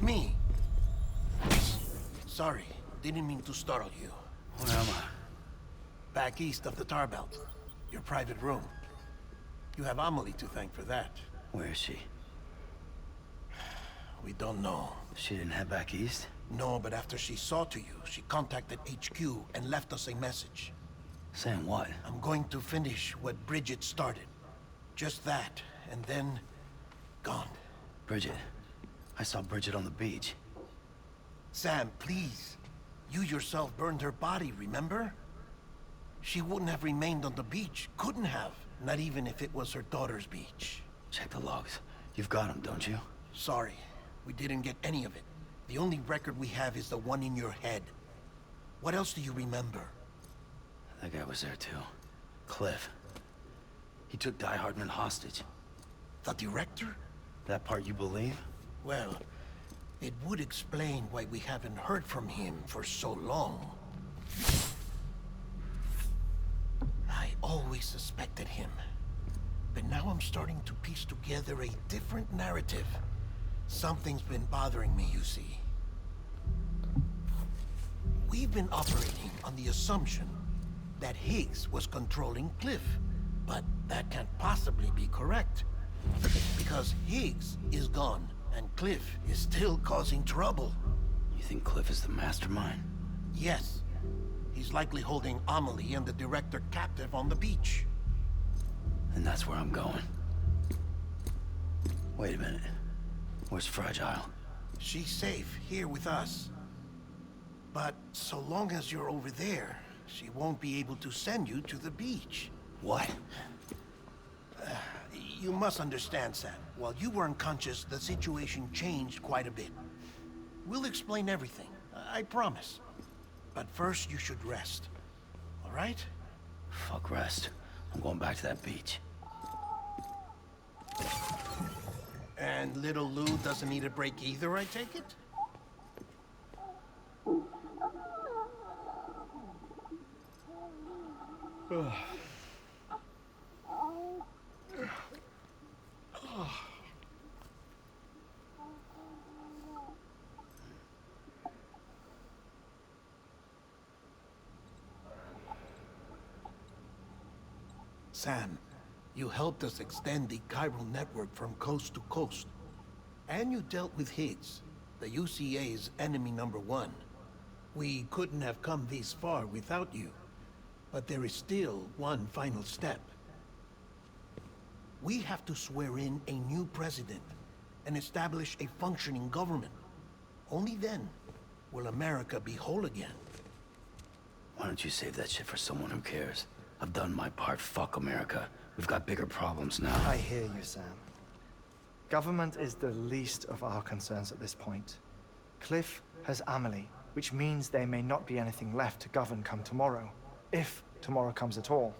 It's me. Sorry, didn't mean to startle you. Where am I? Back east of the tar belt. Your private room. You have Amelie to thank for that. Where is she? We don't know. She didn't head back east? No, but after she saw to you, she contacted HQ and left us a message. Saying what? I'm going to finish what Bridget started. Just that, and then... gone. Bridget. I saw Bridget on the beach. Sam, please. You yourself burned her body, remember? She wouldn't have remained on the beach. Couldn't have. Not even if it was her daughter's beach. Check the logs. You've got them, don't you? Sorry. We didn't get any of it. The only record we have is the one in your head. What else do you remember? That guy was there too. Cliff. He took Die Hardman hostage. The director? That part you believe? Well, it would explain why we haven't heard from him for so long. I always suspected him. But now I'm starting to piece together a different narrative. Something's been bothering me, you see. We've been operating on the assumption that Higgs was controlling Cliff. But that can't possibly be correct. Because Higgs is gone, and Cliff is still causing trouble. You think Cliff is the mastermind? Yes. He's likely holding Amelie and the director captive on the beach. And that's where I'm going. Wait a minute. Where's Fragile? She's safe here with us. But so long as you're over there, she won't be able to send you to the beach. What? You must understand, Sam. While you were unconscious, the situation changed quite a bit. We'll explain everything, I promise. But first, you should rest. All right? Fuck rest. I'm going back to that beach. And little Lou doesn't need a break either, I take it? Sam, you helped us extend the chiral network from coast to coast. And you dealt with Higgs, the UCA's enemy #1. We couldn't have come this far without you. But there is still one final step. We have to swear in a new president and establish a functioning government. Only then will America be whole again. Why don't you save that shit for someone who cares? I've done my part. Fuck America. We've got bigger problems now. I hear you, Sam. Government is the least of our concerns at this point. Cliff has Amelie, which means there may not be anything left to govern come tomorrow. If tomorrow comes at all.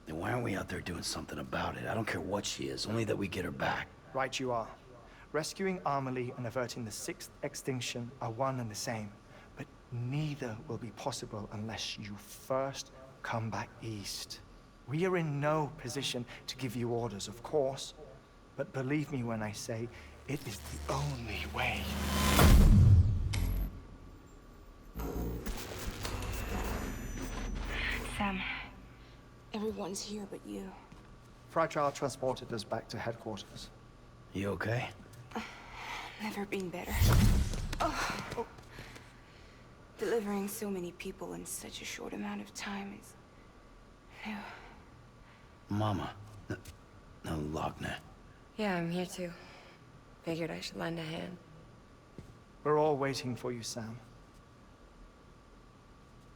Then why aren't we out there doing something about it? I don't care what she is, only that we get her back. Right you are. Rescuing Amelie and averting the 6th extinction are one and the same. But neither will be possible unless you first come back east. We are in no position to give you orders, of course. But believe me when I say, it is the only way. Sam, everyone's here but you. Fragile transported us back to headquarters. You okay? Never been better. Oh. Delivering so many people in such a short amount of time is new. Mama. No, Lochner. Yeah, I'm here too. Figured I should lend a hand. We're all waiting for you, Sam.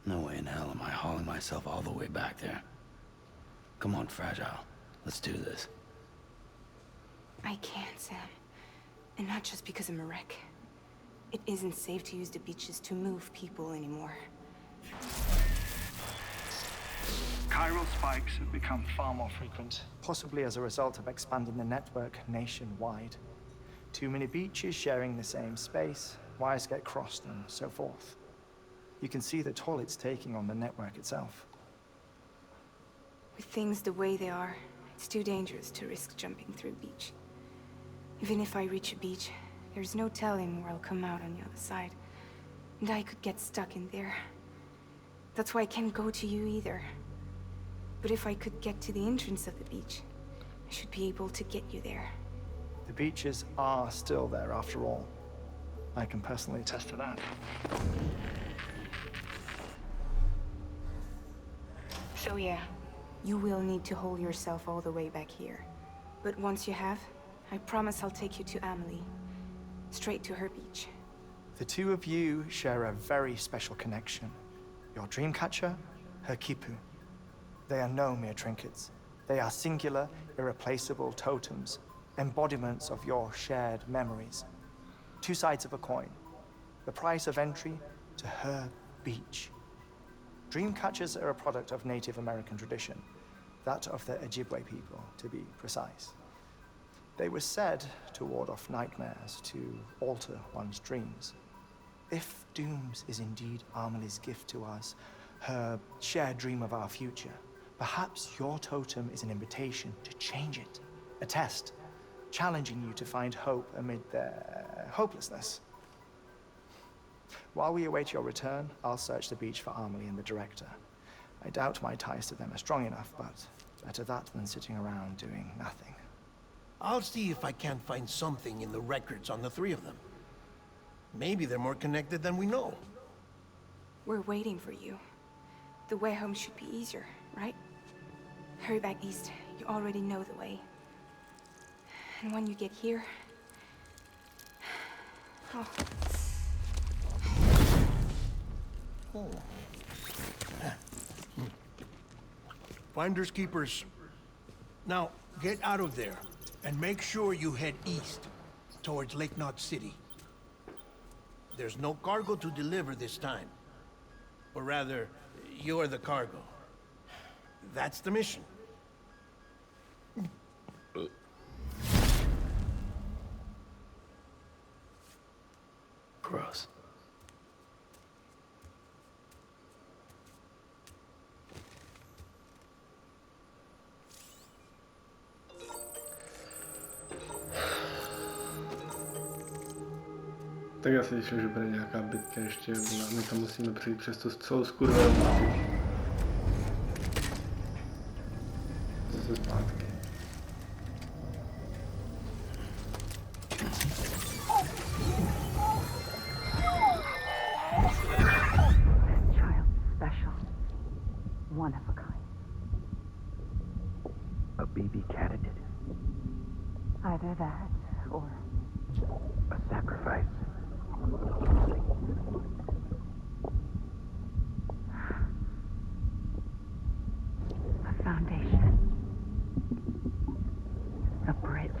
No way in hell am I hauling myself all the way back there. Come on, Fragile. Let's do this. I can't, Sam. And not just because I'm a wreck. It isn't safe to use the beaches to move people anymore. Chiral spikes have become far more frequent. Possibly as a result of expanding the network nationwide. Too many beaches sharing the same space, wires get crossed, and so forth. You can see the toll it's taking on the network itself. With things the way they are, it's too dangerous to risk jumping through a beach. Even if I reach a beach, There's no telling where I'll come out on the other side. And I could get stuck in there. That's why I can't go to you either. But if I could get to the entrance of the beach, I should be able to get you there. The beaches are still there after all. I can personally attest to that. So yeah, you will need to hold yourself all the way back here. But once you have, I promise I'll take you to Amelie. Straight to her beach. The two of you share a very special connection. Your dreamcatcher, her quipu. They are no mere trinkets. They are singular, irreplaceable totems, embodiments of your shared memories. Two sides of a coin. The price of entry to her beach. Dreamcatchers are a product of Native American tradition, that of the Ojibwe people, to be precise. They were said to ward off nightmares, to alter one's dreams. If Dooms is indeed Amelie's gift to us, her shared dream of our future, perhaps your totem is an invitation to change it, a test, challenging you to find hope amid their hopelessness. While we await your return, I'll search the beach for Amelie and the director. I doubt my ties to them are strong enough, but better that than sitting around doing nothing. I'll see if I can't find something in the records on the three of them. Maybe they're more connected than we know. We're waiting for you. The way home should be easier, right? Hurry back east. You already know the way. And when you get here... Oh. Oh. Finders keepers. Now, get out of there. And make sure you head east, towards Lake Knot City. There's no cargo to deliver this time. Or rather, you're the cargo. That's the mission. Gross. Tak já si myslím, že bude nějaká bitka ještě, my tam musíme přijít přes tu celou skurvenou mapy. Zase zpátky. Child special. One of a kind. A baby candidate. Either that or A sacrifice. a foundation. A bridge.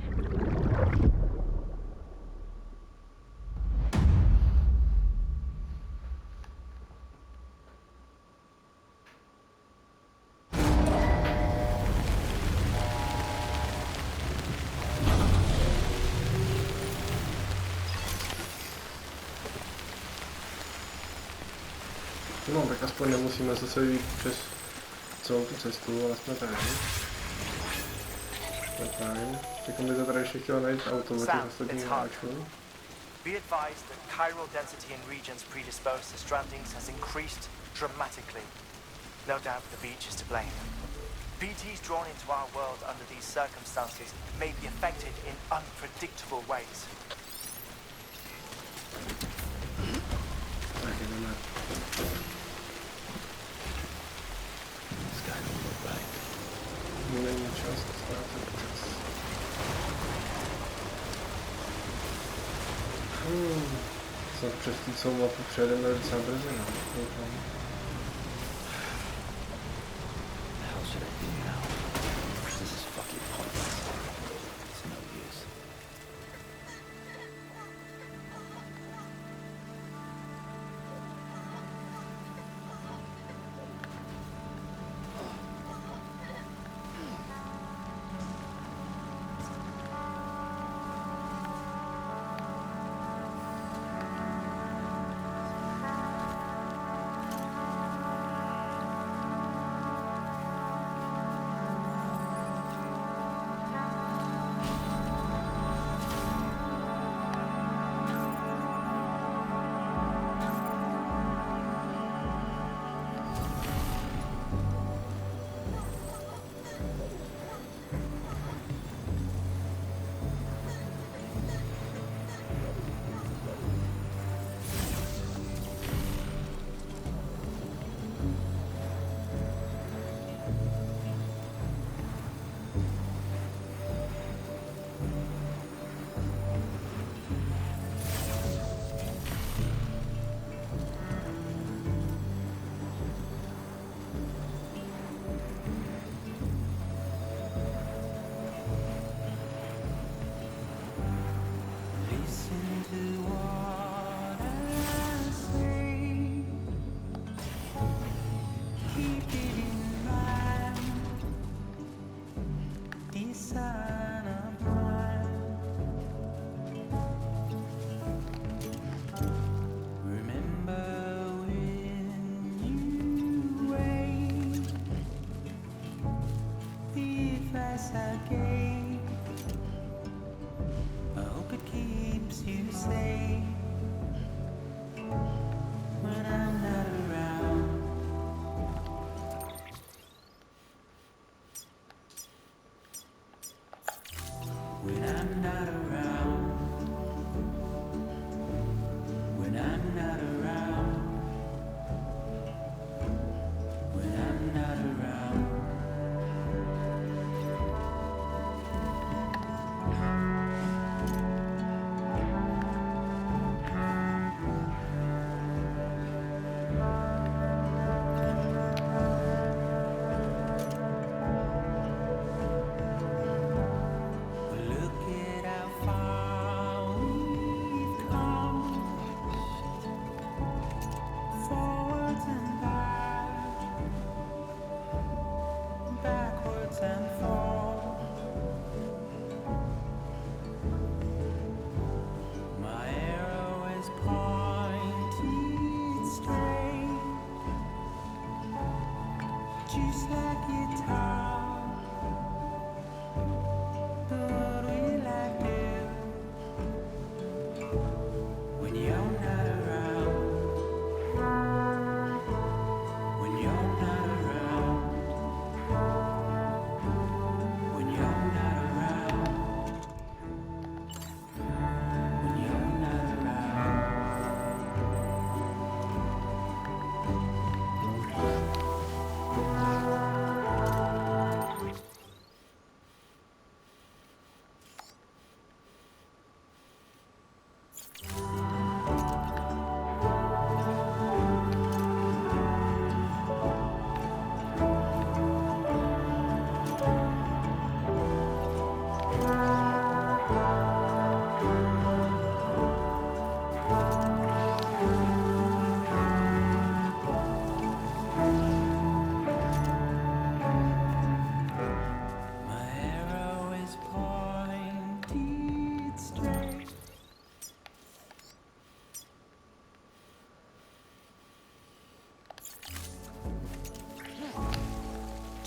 No, tak aspoň nemusíme zase jít přes celou tu cestu, ale jsme tady. To je fajn. Teďka by to tady ještě chtělo najít auto od těch ostatních hráčů. Be advised that chiral density in regions predisposed to strandings has increased dramatically. No doubt the beach is to blame. BTs drawn into our world under these circumstances may be affected in unpredictable ways. Tak jdeme. This guy don't look right. Není čas ztrácet čas. Snad přes tu celou mapu přejedeme docela brzy, no. Doufám. The hell should I do now? This is fucking pointless. It's no use.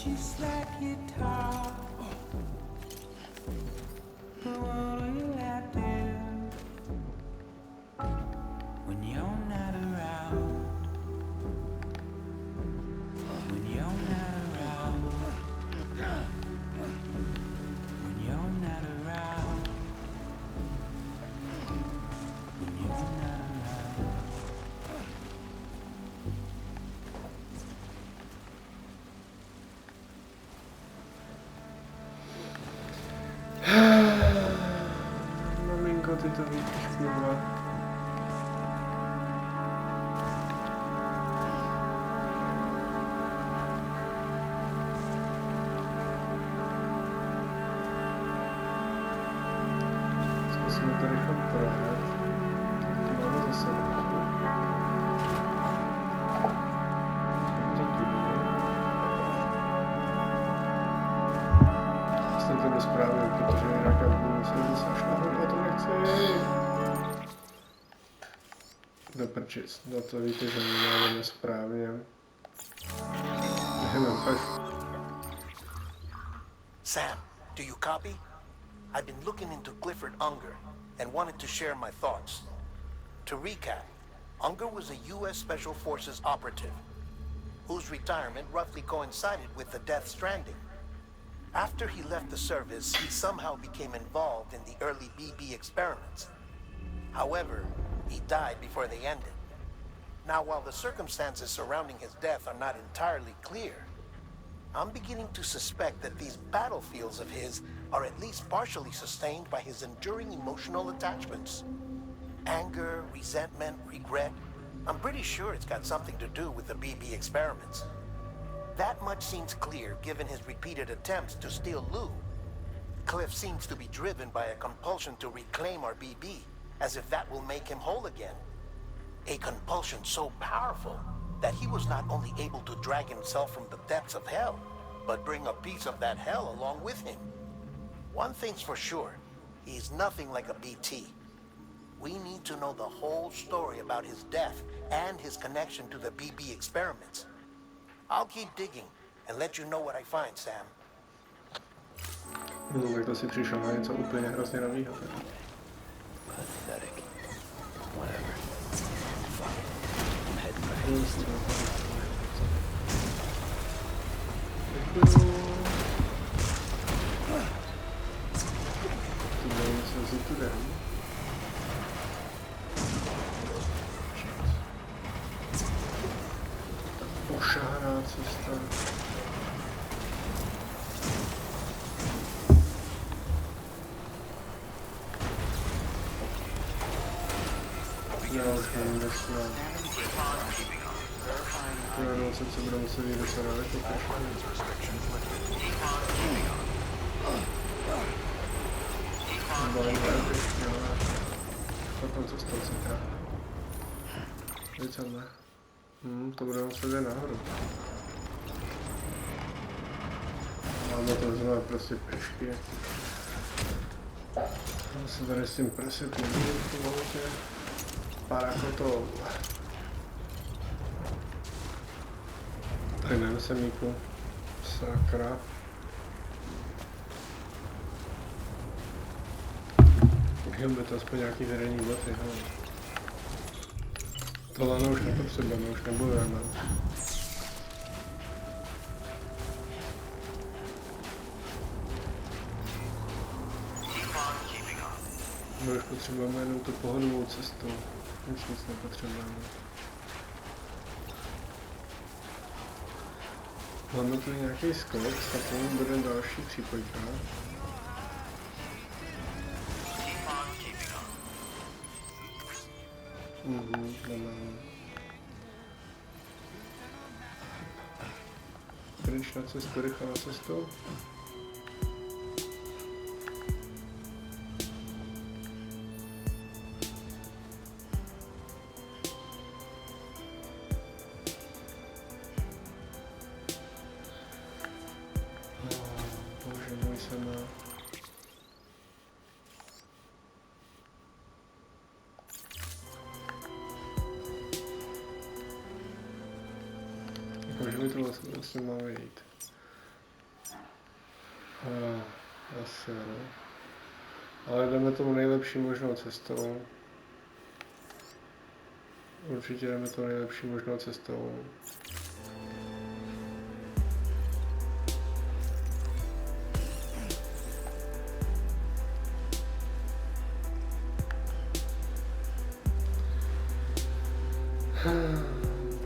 Just like you talk. What will I do when you're not around? When you're not around. When you're not around. When you're not around. Maminko, ty to víš, kurva. Zkusíme to rychle projet. To máme zase. Jsem to nesprávně, protože jinak já budu muset zase až nahoru, a to nechci. Do prčic, no to víte, že my máme nesprávně. Jdeme, pojď. Sam, do you copy? I've been looking into Clifford Unger and wanted to share my thoughts. To recap, Unger was a U.S. Special Forces operative whose retirement roughly coincided with the death Stranding. After he left the service, he somehow became involved in the early BB experiments. However, he died before they ended. Now, while the circumstances surrounding his death are not entirely clear, I'm beginning to suspect that these battlefields of his are at least partially sustained by his enduring emotional attachments. Anger, resentment, regret. I'm pretty sure it's got something to do with the BB experiments. That much seems clear given his repeated attempts to steal Lou. Cliff seems to be driven by a compulsion to reclaim our BB, as if that will make him whole again. A compulsion so powerful that he was not only able to drag himself from the depths of hell, but bring a piece of that hell along with him. One thing's for sure, he's nothing like a BT. We need to know the whole story about his death and his connection to the BB experiments. I'll keep digging and let you know what I find, Sam. No tak to si přišel na něco úplně hrozně novýho. Pathetic. Whatever. Fuck it. I'm heading back east. Děkuju. Tu bylo něco vzít tu den. Pošáhaná cesta. Já už nevím, kde jsme. Já nevím, co bude muset jít docela daleko. Potom cestou centra. Víc ne. To bude muset jít nahoru. Máme to znamená prostě pešky. Já se tady s tím preset nevím v tom momentě. Pár jako to... Tady nevím semíku. Sakra. Měl by to aspoň nějaký terénní boty, hele. To lano už nepotřebujeme, už nebudeme. My už potřebujeme jenom tu pohodovou cestu. Už nic nepotřebujeme. Máme tu nějaký skok, a potom bude další přípojka. Nemáme. Pryč na cestu, rychle na cestu. Bože můj sama. Jakože mi to vlastně máme jít. Asi ano. Ale jdeme tou nejlepší možnou cestou. Určitě jdeme tou nejlepší možnou cestou.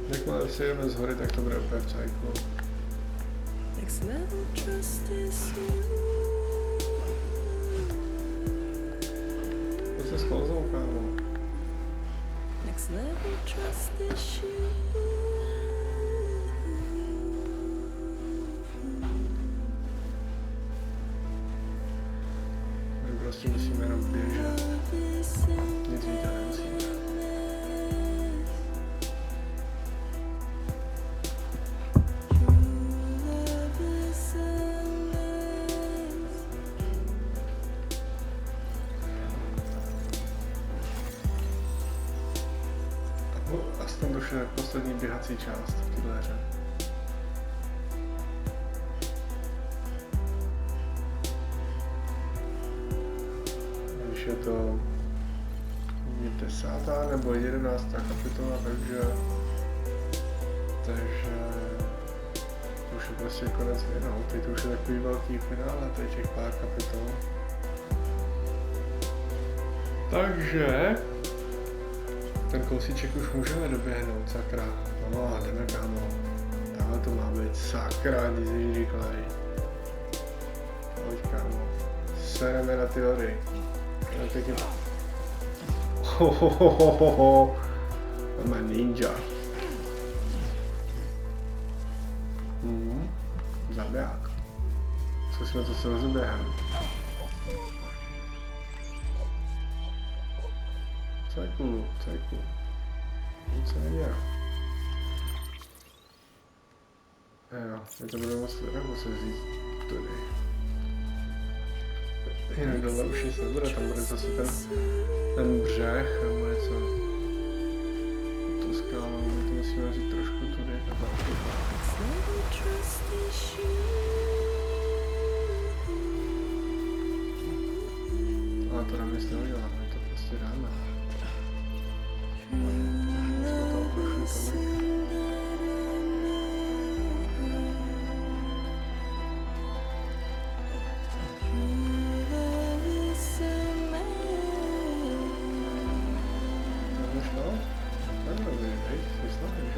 Jakmile si jdeme z hory, tak to bude úplně v cajku. To se sklouznou, kámo. My prostě musíme jenom běžet. Nic víc nemusíme. Aspoň došel poslední běhací část v této hře. Když je to 10. nebo 11. kapitola, takže to už je prostě konec věnou. Teď to už je takový velký finále, tady těch pár kapitol. Takže ten kousíček už můžeme doběhnout, sakra. No a jdeme, kámo. Takhle to má být, sakra, když jsi říklej. Pojď, kámo. Sereme na ty hory. Pěkně. Máme ninja. Zabiják. Zkusíme to se rozběhem. Cajku. Nic se neděje. Jo, my to budeme muset vzít tady. Jinak dole už nic nebude, tam bude zase ten břeh nebo něco. To skálo, my to musíme vzít trošku tudy. A to nám nic neuděláme, to prostě dáme. Jsme toho prošli tolik.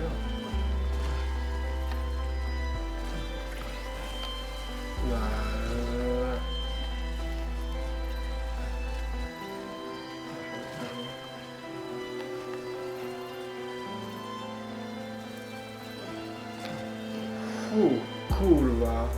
Kurwa.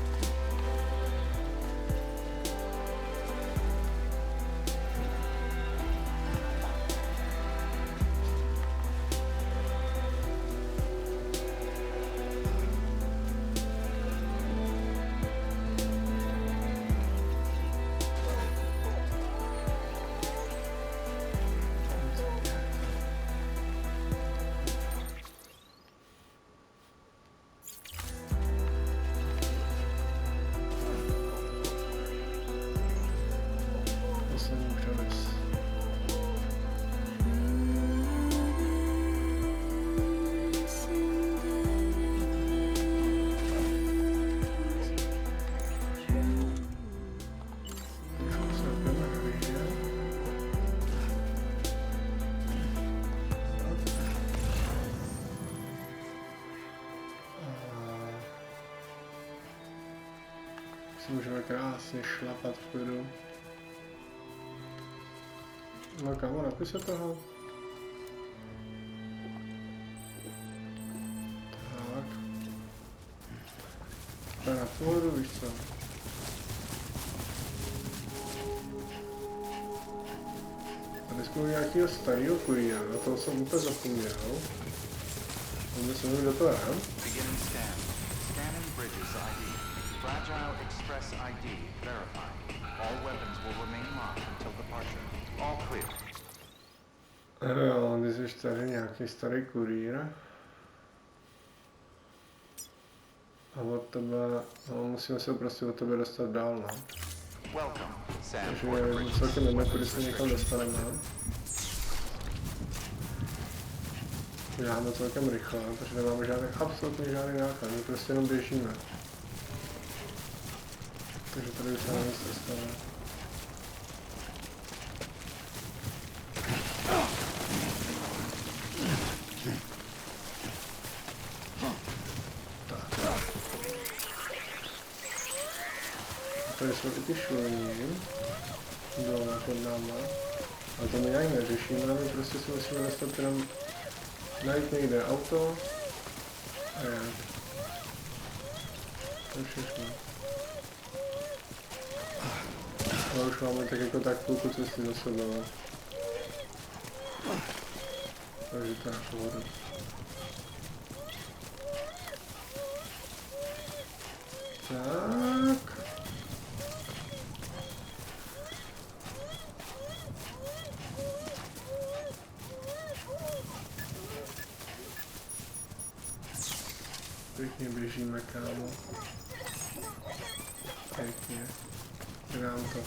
Můžeme krásně šlapat v klidu. No kámo, napij se toho. Tak. To je na pohodu, víš co? Tady jsme nějakého starého kurýra, na toho jsem úplně zapomněl. Můžeme se mluvit do toho, ne? Fragile Express ID verified. All weapons will remain locked until departure. All clear. Jo, ty jsi tady nějaký starý kurýr. A od tebe, no, musíme se prostě od tebe dostat dál, no. Takže celkem nevím, kudy se někam dostaneme. Běháme celkem rychle, protože nemáme žádný, absolutně žádný náklad, my prostě jenom běžíme. Takže tady už se na nic dostane. Tady jsou i ty šulní, dole pod náma, ale to my nějak neřešíme, my prostě si musíme dostat jenom najít někde auto a jet. To je všechno. Ale už máme tak jako tak půlku cesty za sebou. Takže to je v pohodu. Tak. Pěkně běžíme, kámo. Pěkně. Dám to.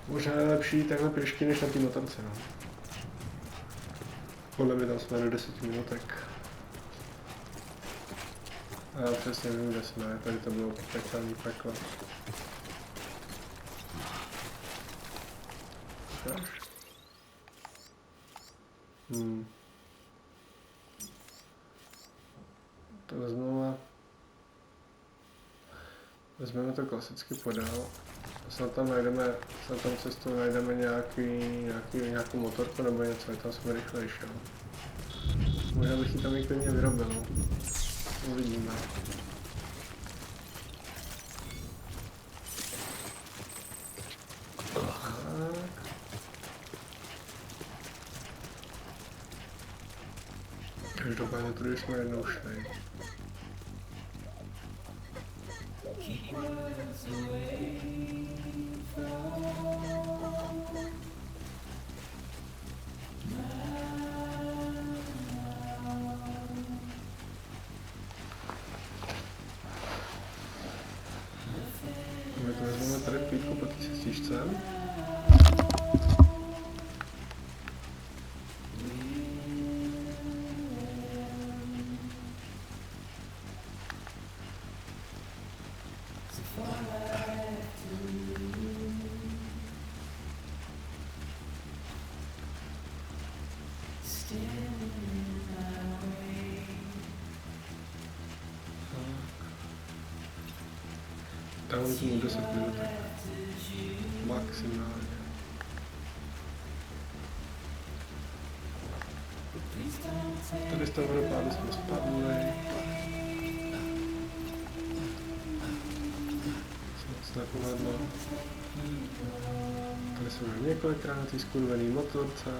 Možná je lepší takhle pěšky než na té motorce, no. Podle mě tam jsme do 10 minutek. A já přesně vím, kde jsme, tady to bylo pekelný peklo. To vezmeme to klasicky podál. Snad tam cestou najdeme nějakou motorku nebo něco, tam jsme rychlejší. Možná bych ji tam i klidně vyrobil. Uvidíme. Každopádně tudy jsme jednou šli. My to vezmeme tady pítku po té cestičce. Dám tomu 10 minutek. Maximálně. Tady z toho vodopádu jsme spadli. Moc nepovedlo. Tady jsme už několikrát na té skurvený motorce.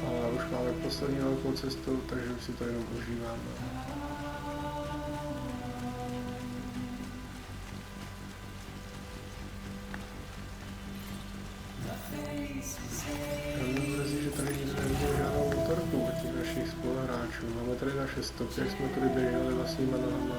Ale už máme poslední velkou cestu, takže už si to jenom užíváme. Mě mrzí, že tady nikdo neviděl žádnou motorku od těch našich spoluhráčů. Máme tady naše stopy, jak jsme tady běželi vlastníma nohama.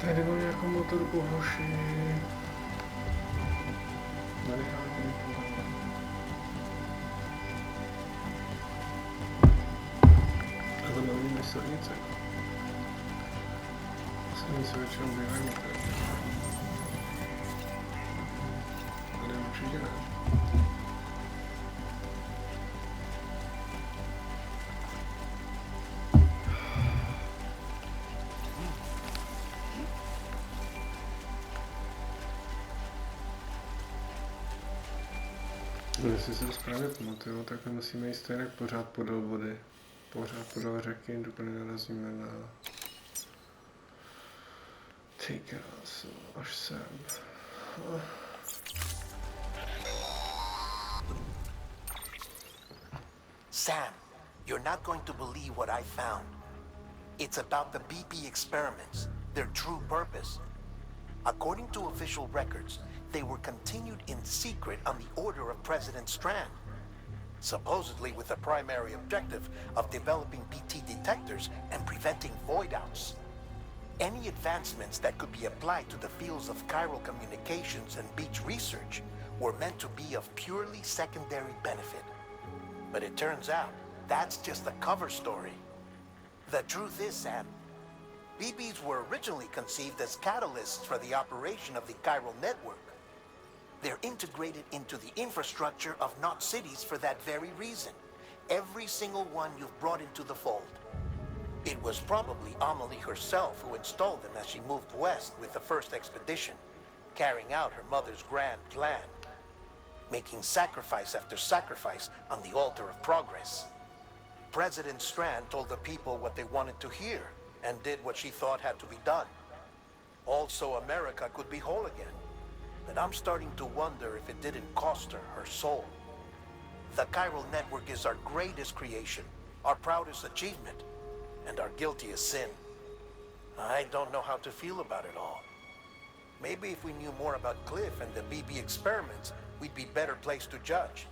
Tady mám nějakou motorku, hoši. Nenecháte někoho. A to nevíme silnice. Silnice většinou bývají motory. Tady určitě ne. Jestli se to správně pamatuju, tak my musíme jít stejně pořád podél vody. Pořád podél řeky, dokud nenarazíme na... Ty krásu, až sem. Sam, you're not going to believe what I found. It's about the BP experiments, their true purpose. According to official records, they were continued in secret on the order of President Strand, supposedly with the primary objective of developing BT detectors and preventing void-outs. Any advancements that could be applied to the fields of chiral communications and beach research were meant to be of purely secondary benefit. But it turns out, that's just a cover story. The truth is, Sam, BBs were originally conceived as catalysts for the operation of the chiral network. They're integrated into the infrastructure of Knot cities for that very reason. Every single one you've brought into the fold. It was probably Amelie herself who installed them as she moved west with the first expedition, carrying out her mother's grand plan. making sacrifice after sacrifice on the altar of progress. President Strand told the people what they wanted to hear, and did what she thought had to be done. Also, America could be whole again. But I'm starting to wonder if it didn't cost her her soul. The chiral network is our greatest creation, our proudest achievement, and our guiltiest sin. I don't know how to feel about it all. Maybe if we knew more about Cliff and the BB experiments, we'd be better placed to judge.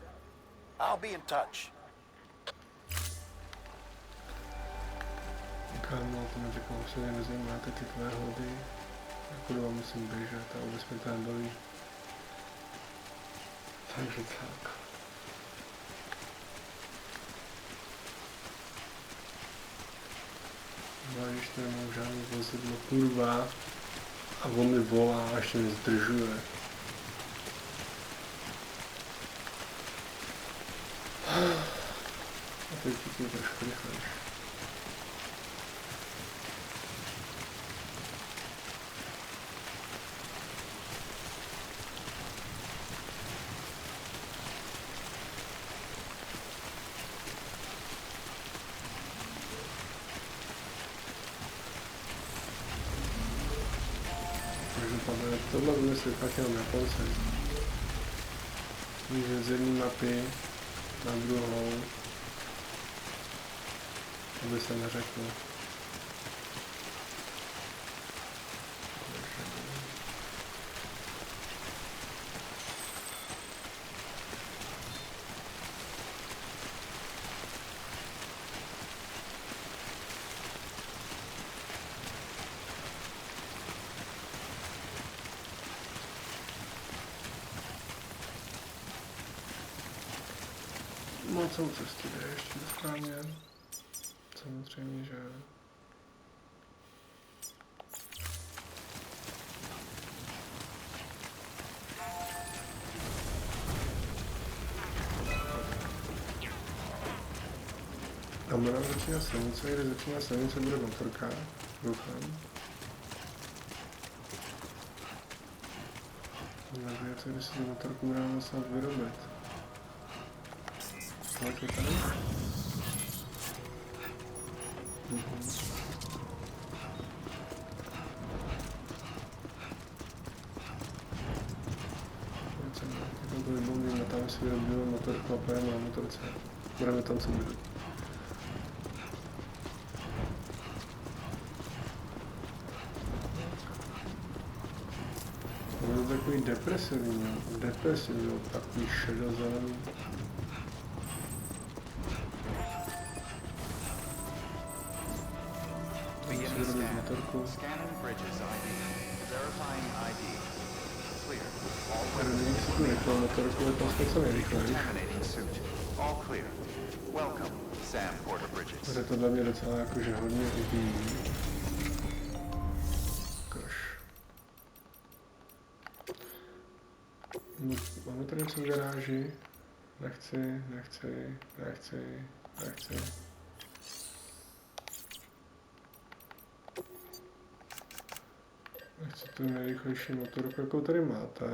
I'll be in touch. Kámo, to mi řekl, že nezajímáte ty tvé hody. Jako doma musím běžet a vůbec mi to nebaví. Takže tak. Vážíš, nemám žádný vozidlo, kurva. A on mi volá a ještě mi zdržuje. A teď to trošku rychlejší. Tohle vymyslí fakt jenom Japonci. Může z jedné mapy na druhou, aby se neřeklo. No, celou cestu jde ještě správně. Samozřejmě, že... A možná začíná silnice, když začíná silnice, bude motorka. Doufám. Nevím, co když si tu motorku budeme snad vyrobit. Pojď je tady. To byly bomby, a tam si vyrobíme motorku a pojeme na motorce. Budeme tam co být. To je takový depresivní, takový šedozelený. Scanning bridges ID. Verifying ID. Clear. All contaminating suit. All clear. Welcome, Sam Porter Bridges. To je to dla mě docela jakože hodně lidí. Máme tady něco v garáži? Nechci. Nechci tu nejrychlejší motorku, jakou tady máte.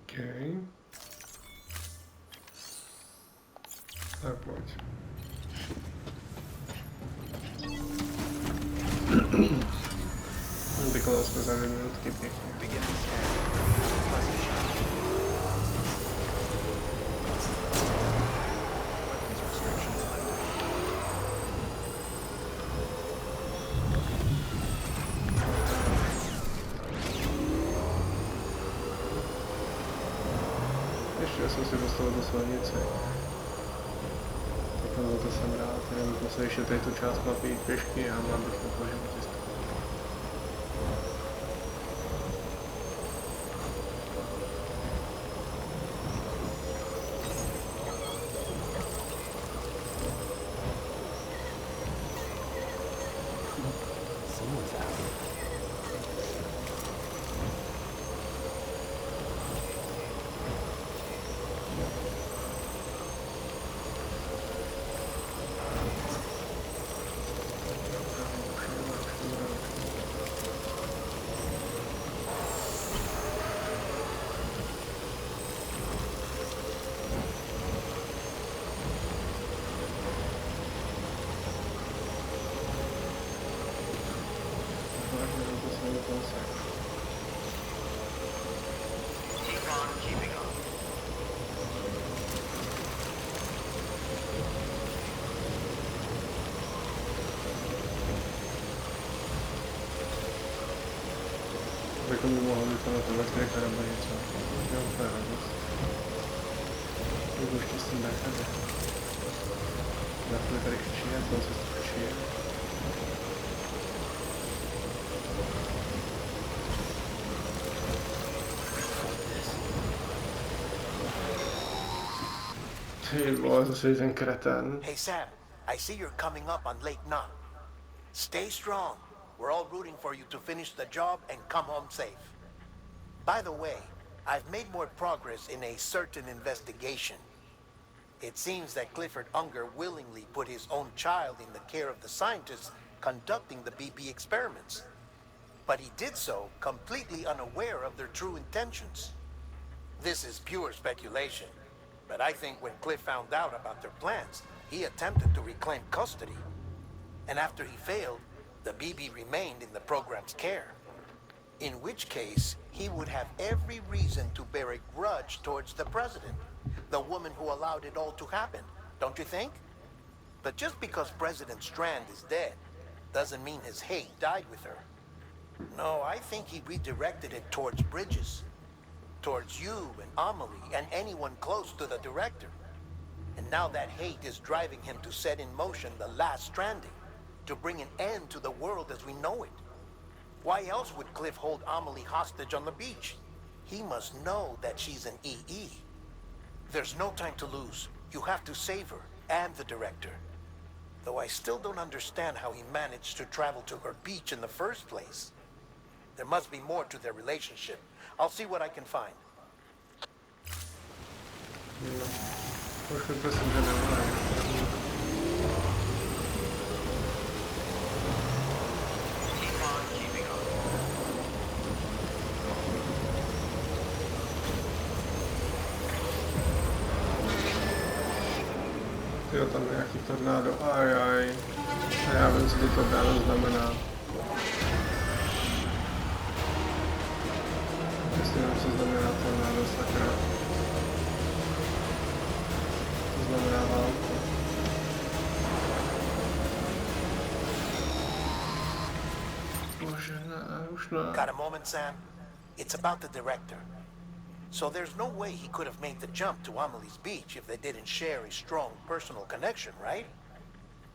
OK. Tak pojď. Vykonali jsme za 2 minutky pěkně. Ještě jsem si dostal do silnice. Tak na to jsem rád, jenom musím ještě tady tu část mapy jít pěšky a mám bych na to životě. vážně na poslední kousek. Keep on keeping on. Bychom by mohli vykonat elektrika nebo něco. Jo, to je radost. Budu štěstí nechali. Na chvíli tady křičí a celou cestu křičí. Ty vole, zase ten kreten. Hey, Sam, I see you're coming up on Lake None. Stay strong. We're all rooting for you to finish the job and come home safe. By the way, I've made more progress in a certain investigation. It seems that Clifford Unger willingly put his own child in the care of the scientists conducting the BP experiments. But he did so completely unaware of their true intentions. This is pure speculation, but I think when Cliff found out about their plans, he attempted to reclaim custody. And after he failed, the BB remained in the program's care. In which case, he would have every reason to bear a grudge towards the president, the woman who allowed it all to happen, don't you think? But just because President Strand is dead, doesn't mean his hate died with her. No, I think he redirected it towards Bridges, towards you and Amelie and anyone close to the director. And now that hate is driving him to set in motion the last Stranding, to bring an end to the world as we know it. Why else would Cliff hold Amelie hostage on the beach? He must know that she's an EE. There's no time to lose. You have to save her and the director. Though I still don't understand how he managed to travel to her beach in the first place. There must be more to their relationship. I'll see what I can find. No, už mi prosím, že nevolají. Jo, tam je nějaký tornádo, ajaj. A já vím, co to tornádo znamená. Jestli vím, co znamená tornádo, sakra. To znamená válku. Bože, ne, už ne. Got a moment, Sam? It's about the director. So there's no way he could have made the jump to Amelie's beach if they didn't share a strong personal connection, right?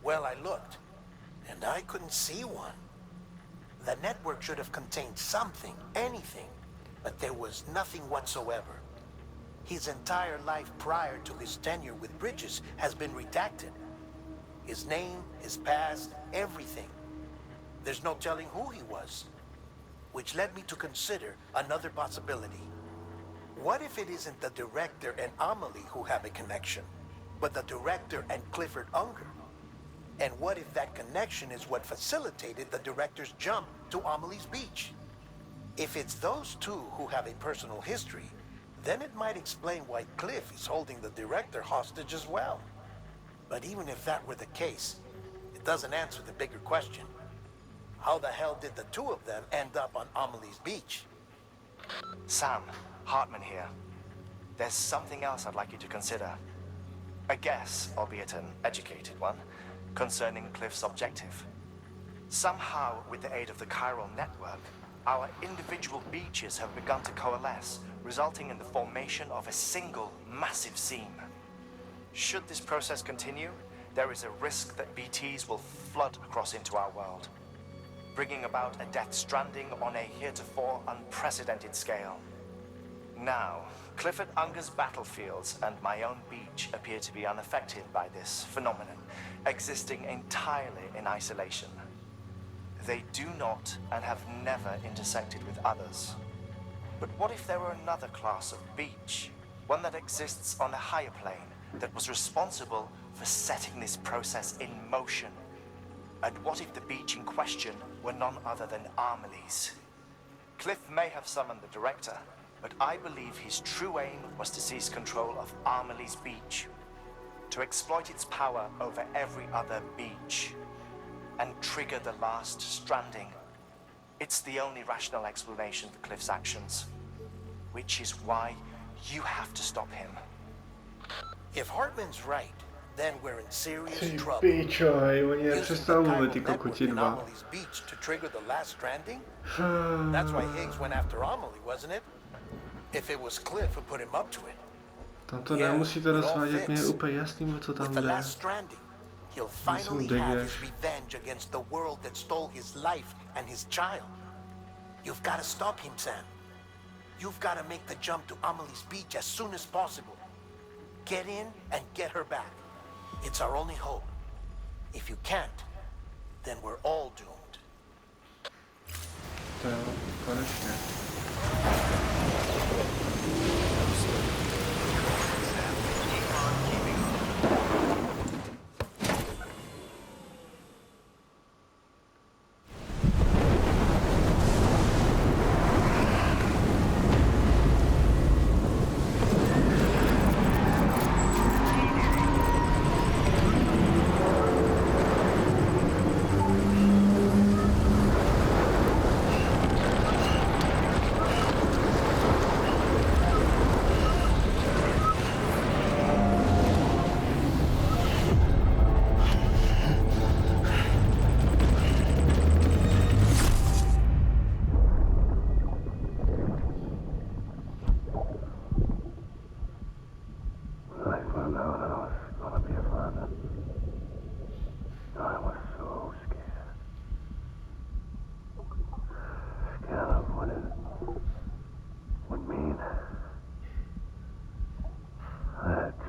Well, I looked, and I couldn't see one. The network should have contained something, anything, but there was nothing whatsoever. His entire life prior to his tenure with Bridges has been redacted. His name, his past, everything. There's no telling who he was. Which led me to consider another possibility. What if it isn't the director and Amelie who have a connection, but the director and Clifford Unger? And what if that connection is what facilitated the director's jump to Amelie's beach? If it's those two who have a personal history, then it might explain why Cliff is holding the director hostage as well. But even if that were the case, it doesn't answer the bigger question. How the hell did the two of them end up on Amelie's beach? Sam, Hartman here. There's something else I'd like you to consider. A guess, albeit an educated one, concerning Cliff's objective. Somehow, with the aid of the chiral network, our individual beaches have begun to coalesce, resulting in the formation of a single massive seam. Should this process continue, there is a risk that BTs will flood across into our world, bringing about a death stranding on a heretofore unprecedented scale. Now, Clifford Unger's battlefields and my own beach appear to be unaffected by this phenomenon, existing entirely in isolation. They do not and have never intersected with others. But what if there were another class of beach, one that exists on a higher plane, that was responsible for setting this process in motion? And what if the beach in question were none other than Amelie's? Cliff may have summoned the director, but I believe his true aim was to seize control of Amelie's beach, to exploit its power over every other beach, and trigger the last stranding. It's the only rational explanation for Cliff's actions. Which is why you have to stop him. If Hartman's right, then we're in serious Ty trouble. pičo, hej, oni Using the nepřestanou chiral mluvit, ty network kokoti in dva. Amelie's Beach to trigger the last stranding? That's why Higgs went after Amelie, wasn't it? If it was Cliff who put him up to it. Tam to nemusíte rozvádět, mě je úplně jasný, co tam With the jde. last stranding, he'll finally have his revenge against the world that stole his life and his child. You've got to stop him, Sam. You've got to make the jump to Amelie's Beach as soon as possible. Get in and get her back. It's our only hope. If you can't, then we're all doomed. To jo, konečně.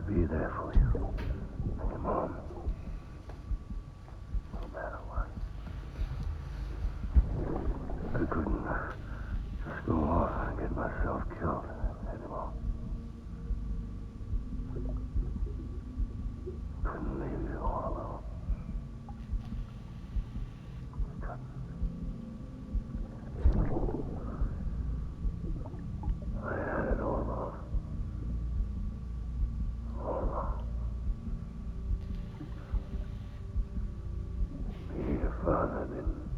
Be there for you. And your mom. No matter what. I couldn't just go off and get myself killed anymore. Couldn't leave you all alone. I had it all wrong. Being a father didn't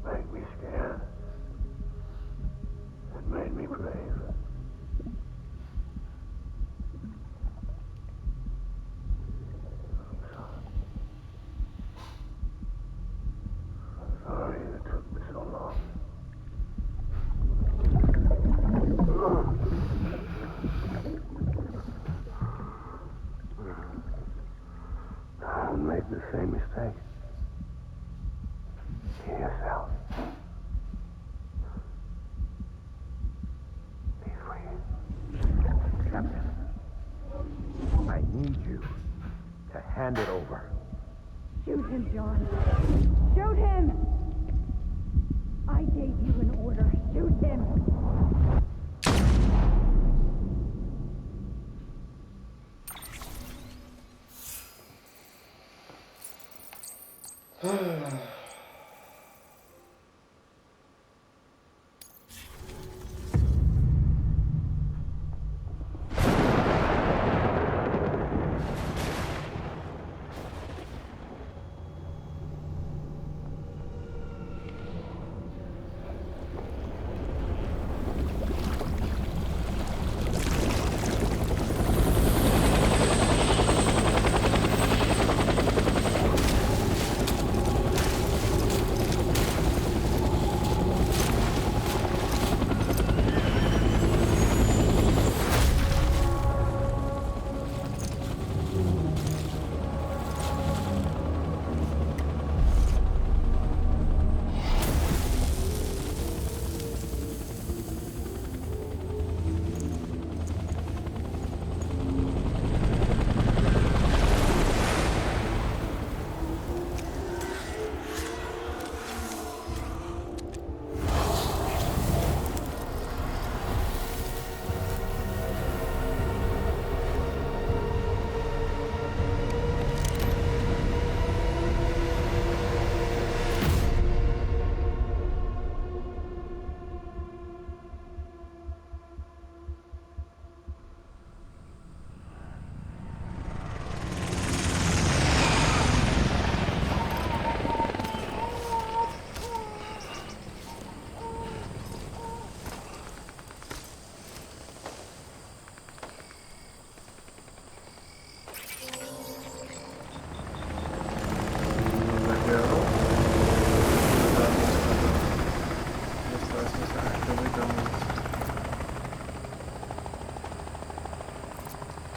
make me scared. It made me brave. I'm sorry it took me so long. Don't make the same mistake. Be yourself. Be free. Captain, I need you to hand it over. Shoot him, John. Shoot him! I gave you an order. Shoot him!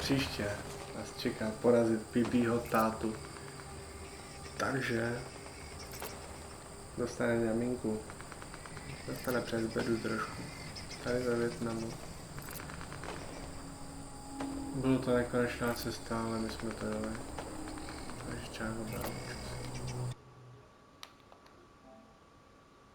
příště nás čeká porazit Pipího tátu. Takže dostane ňaminku. Dostane přes bedu trošku. Tady ve Vietnamu. Bylo to nekonečná cesta, ale my jsme to jeli. Takže čau, dobrá čas.